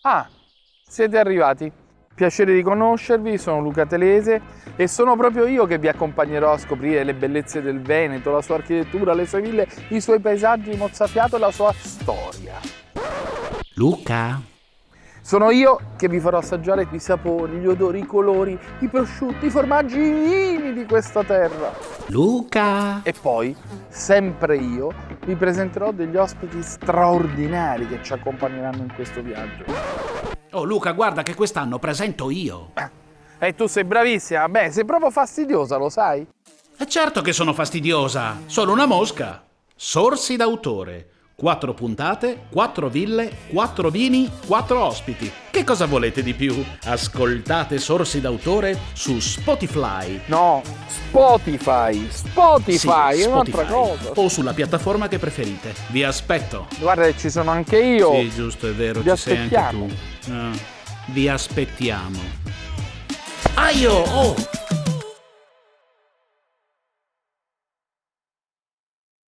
Ah, siete arrivati. Piacere di conoscervi, sono Luca Telese e sono proprio io che vi accompagnerò a scoprire le bellezze del Veneto, la sua architettura, le sue ville, i suoi paesaggi mozzafiato e la sua storia. Luca? Sono io che vi farò assaggiare i sapori, gli odori, i colori, i prosciutti, i formaggi, i vini di questa terra. Luca? E poi, sempre io, vi presenterò degli ospiti straordinari che ci accompagneranno in questo viaggio. Oh Luca, guarda che quest'anno presento io. E tu sei bravissima, beh, sei proprio fastidiosa, lo sai? E certo che sono fastidiosa, sono una mosca. Sorsi d'autore. 4 puntate, 4 ville, 4 vini, 4 ospiti. Che cosa volete di più? Ascoltate Sorsi d'autore su Spotify. No, Spotify, Spotify, Sì, è un'altra Spotify. cosa. O sulla piattaforma che preferite. Vi aspetto. Guarda che ci sono anche io. Sì, giusto, è vero, Vi ci sei anche aspettiamo. tu. Vi aspettiamo. Aio! Oh!